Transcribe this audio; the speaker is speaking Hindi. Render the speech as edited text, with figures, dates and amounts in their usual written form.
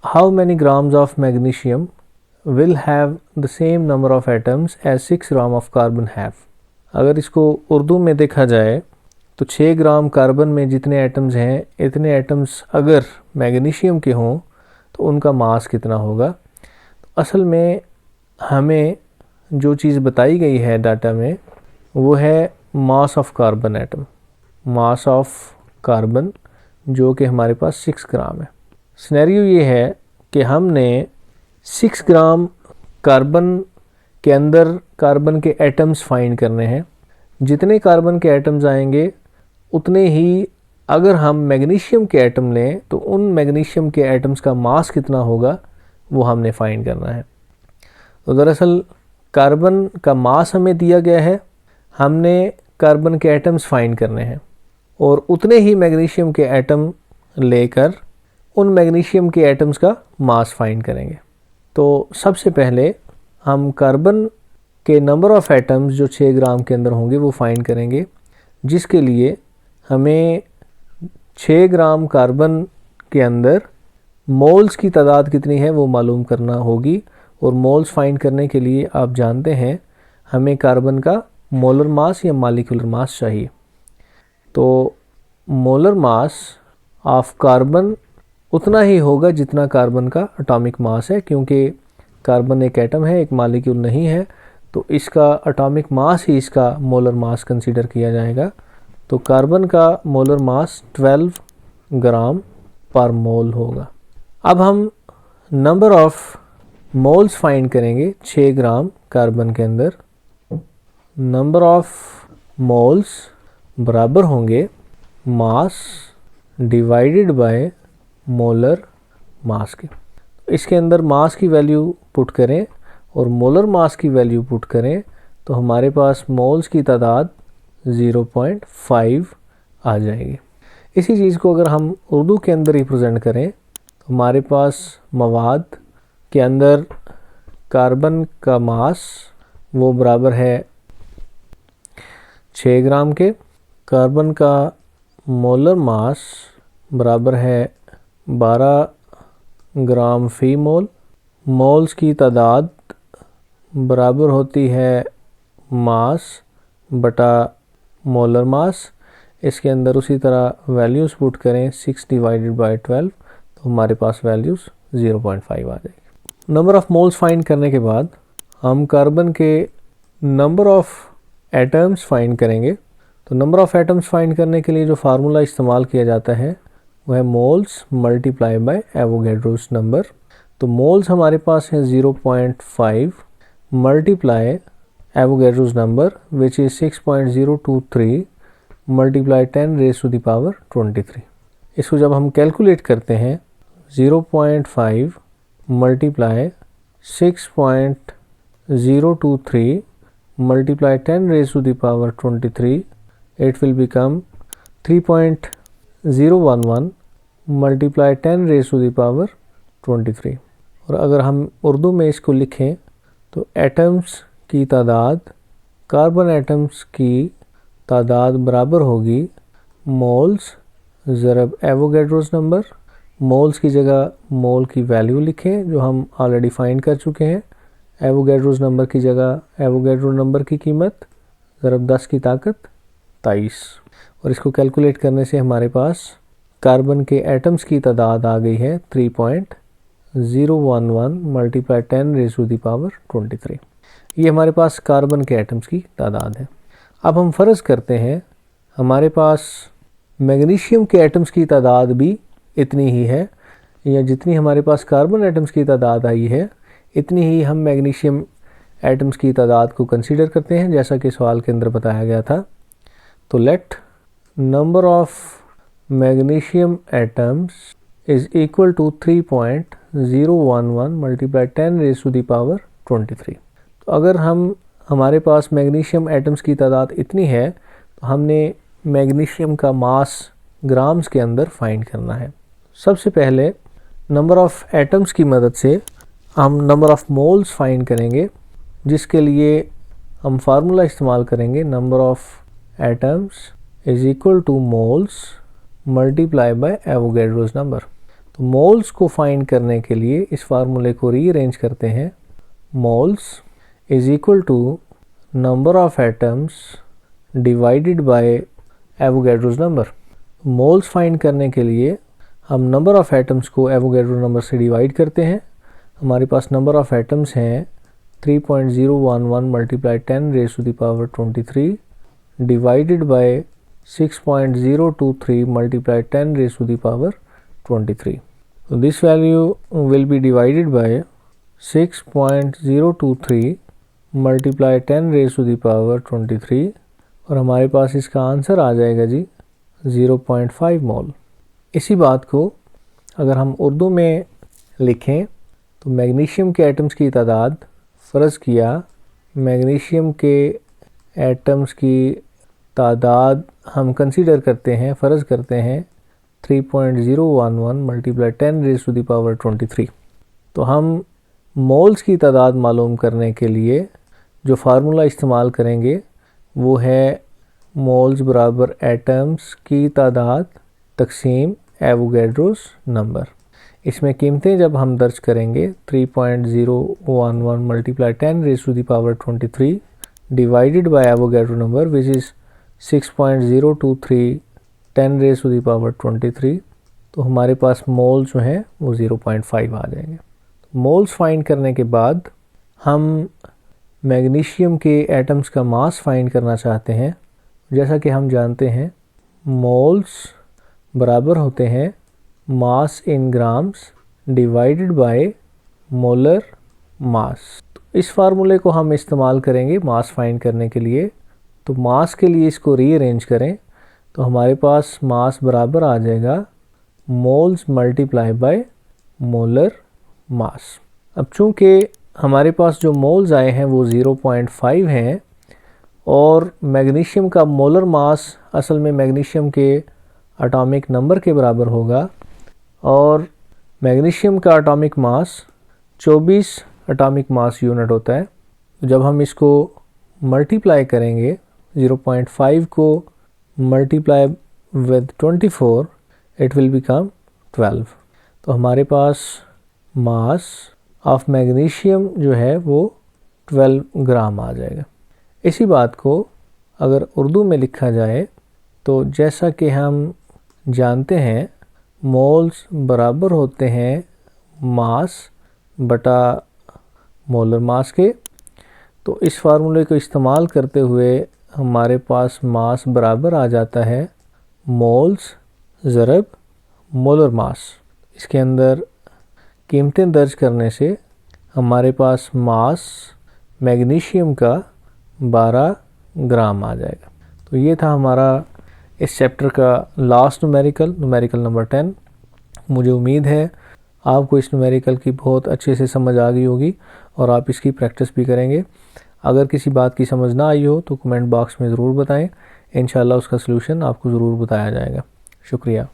how many grams of magnesium will have the same number of atoms as 6 gram of carbon have। अगर इसको उर्दू में देखा जाए तो 6 ग्राम कार्बन में जितने एटम्स हैं इतने एटम्स अगर मैग्नीशियम के हों तो उनका मास कितना होगा। असल में हमें जो चीज़ बताई गई है डाटा में वो है mass of carbon atom, mass of carbon जो कि हमारे पास 6 ग्राम है। सिनेरियो ये है कि हमने 6 ग्राम कार्बन के अंदर कार्बन के एटम्स फाइंड करने हैं। जितने कार्बन के एटम्स आएंगे उतने ही अगर हम मैग्नीशियम के एटम लें तो उन मैग्नीशियम के एटम्स का मास कितना होगा वो हमने फाइंड करना है। तो दरअसल कार्बन का मास हमें दिया गया है, हमने कार्बन के एटम्स फाइंड करने हैं और उतने ही मैग्नीशियम के एटम लेकर उन मैग्नीशियम के एटम्स का मास फाइंड करेंगे। तो सबसे पहले हम कार्बन के नंबर ऑफ़ एटम्स जो 6 ग्राम के अंदर होंगे वो फाइंड करेंगे, जिसके लिए हमें 6 ग्राम कार्बन के अंदर मोल्स की तादाद कितनी है वो मालूम करना होगी। और मोल्स फाइंड करने के लिए आप जानते हैं हमें कार्बन का मोलर मास या मॉलिक्यूलर मास चाहिए। तो मोलर मास ऑफ कार्बन उतना ही होगा जितना कार्बन का एटॉमिक मास है, क्योंकि कार्बन एक एटम है, एक मॉलिक्यूल नहीं है, तो इसका एटॉमिक मास ही इसका मोलर मास कंसीडर किया जाएगा। तो कार्बन का मोलर मास 12 ग्राम पर मोल होगा। अब हम नंबर ऑफ़ मोल्स फाइंड करेंगे 6 ग्राम कार्बन के अंदर। नंबर ऑफ़ मोल्स बराबर होंगे मास डिवाइडेड बाय मोलर मास के। इसके अंदर मास की वैल्यू पुट करें और मोलर मास की वैल्यू पुट करें तो हमारे पास मोल्स की तादाद 0.5 आ जाएगी। इसी चीज़ को अगर हम उर्दू के अंदर रिप्रेजेंट करें तो हमारे पास मवाद के अंदर कार्बन का मास वो बराबर है 6 ग्राम के, कार्बन का मोलर मास बराबर है 12 ग्राम फी मोल, मोल्स की तादाद बराबर होती है मास बटा मोलर मास। इसके अंदर उसी तरह वैल्यूज़ पुट करें 6 डिवाइडेड बाय 12 तो हमारे पास वैल्यूज़ 0.5 आ जाएगी। नंबर ऑफ़ मोल्स फाइंड करने के बाद हम कार्बन के नंबर ऑफ़ एटम्स फाइंड करेंगे। तो नंबर ऑफ़ एटम्स फाइंड करने के लिए जो फार्मूला इस्तेमाल किया जाता है वो है moles multiply by Avogadro's number. तो मोल्स हमारे पास है 0.5 multiply Avogadro's number which is 6.023 multiply 10 raise to the power 23। इसको जब हम कैलकुलेट करते हैं 0.5 multiply 6.023 multiply 10 raise to the power 23 it will become 3.011 multiply 10 raise to the power 23। और अगर हम उर्दू में इसको लिखें तो एटम्स की तादाद कार्बन एटम्स की तादाद बराबर होगी मोल्स ज़रब एवोगैड्रोस नंबर। मोल्स की जगह मोल की वैल्यू लिखें जो हम ऑलरेडी फाइंड कर चुके हैं। एवोगैड्रोस नंबर की जगह एवोगैड्रो नंबर की कीमत ज़रब 10 की ताकत 23। और इसको कैलकुलेट करने से हमारे पास कार्बन के एटम्स की तादाद आ गई है 3.011 multiply 10 raise to the power 23। ये हमारे पास कार्बन के एटम्स की तादाद है। अब हम फ़र्ज़ करते हैं हमारे पास मैग्नीशियम के एटम्स की तादाद भी इतनी ही है, या जितनी हमारे पास कार्बन एटम्स की तादाद आई है इतनी ही हम मैग्नीशियम एटम्स की तादाद को कंसीडर करते हैं, जैसा कि सवाल के अंदर बताया गया था। तो let number of magnesium atoms is equal to 3.011 multiply 10 raise to the power 23। तो अगर हमारे पास मैग्नीशियम एटम्स की तादाद इतनी है तो हमने मैग्नीशियम का मास ग्राम्स के अंदर फाइंड करना है। सबसे पहले नंबर ऑफ़ एटम्स की मदद से हम नंबर ऑफ़ मोल्स फाइंड करेंगे, जिसके लिए हम फार्मूला इस्तेमाल करेंगे number of atoms is equal to moles multiply by Avogadro's number. तो मोल्स को फाइंड करने के लिए इस फार्मूले को रीअरेंज करते हैं। Moles is equal to number of atoms divided by Avogadro's number. Moles find करने के लिए हम नंबर ऑफ एटम्स को एवोगैड्रो नंबर से डिवाइड करते हैं। हमारे पास नंबर ऑफ एटम्स हैं 3.011 multiply 10 raise to the power 23 divided bye 6.023 multiply 10 raise to the power 23। So this value will be divided by 6.023 multiply 10 raised to the power 23 और हमारे पास इसका आंसर आ जाएगा जी 0.5 मोल। इसी बात को अगर हम उर्दू में लिखें तो मैग्नीशियम के एटम्स की तादाद फ़र्ज़ किया मैग्नीशियम के एटम्स की तादाद हम कंसीडर करते हैं, फ़र्ज़ करते हैं 3.011 multiply 10 raise to the power 23। तो हम मोल्स की तादाद मालूम करने के लिए जो फार्मूला इस्तेमाल करेंगे वो है मोल्स बराबर एटम्स की तादाद तकसीम एवोगैड्रोस नंबर। इसमें कीमतें जब हम दर्ज करेंगे 3.011 multiply 10 raise to the power 23 divided by Avogadro number which is 6.023 10 raise to the power 23, तो हमारे पास मोल जो हैं वो 0.5 आ जाएंगे। मोल्स फाइंड करने के बाद हम मैग्नीशियम के एटम्स का मास फाइंड करना चाहते हैं। जैसा कि हम जानते हैं मोल्स बराबर होते हैं mass in grams divided by molar mass. तो इस फार्मूले को हम इस्तेमाल करेंगे मास फाइंड करने के लिए। तो मास के लिए इसको रीअरेंज करें तो हमारे पास मास बराबर आ जाएगा मोल्स मल्टीप्लाई बाय मोलर मास। अब चूँकि हमारे पास जो मोल्स आए हैं वो 0.5 हैं और मैग्नीशियम का मोलर मास असल में मैग्नीशियम के एटॉमिक नंबर के बराबर होगा और मैग्नीशियम का atomic mass 24 atomic mass unit होता है। जब हम इसको मल्टीप्लाई करेंगे 0.5 को multiply with 24 it will become 12। तो हमारे पास मास ऑफ मैग्नीशियम जो है वो 12 ग्राम आ जाएगा। इसी बात को अगर उर्दू में लिखा जाए तो जैसा कि हम जानते हैं मोल्स बराबर होते हैं मास बटा मोलर मास के। तो इस फार्मूले को इस्तेमाल करते हुए हमारे पास मास बराबर आ जाता है मोल्स ज़रब मोलर मास। इसके अंदर कीमतें दर्ज करने से हमारे पास मास मैग्नीशियम का 12 ग्राम आ जाएगा। तो ये था हमारा इस चैप्टर का लास्ट न्यूमेरिकल नंबर 10। मुझे उम्मीद है आपको इस न्यूमेरिकल की बहुत अच्छे से समझ आ गई होगी और आप इसकी प्रैक्टिस भी करेंगे। अगर किसी बात की समझ ना आई हो तो कमेंट बॉक्स में ज़रूर बताएं, इंशाल्लाह उसका सलूशन आपको ज़रूर बताया जाएगा। शुक्रिया।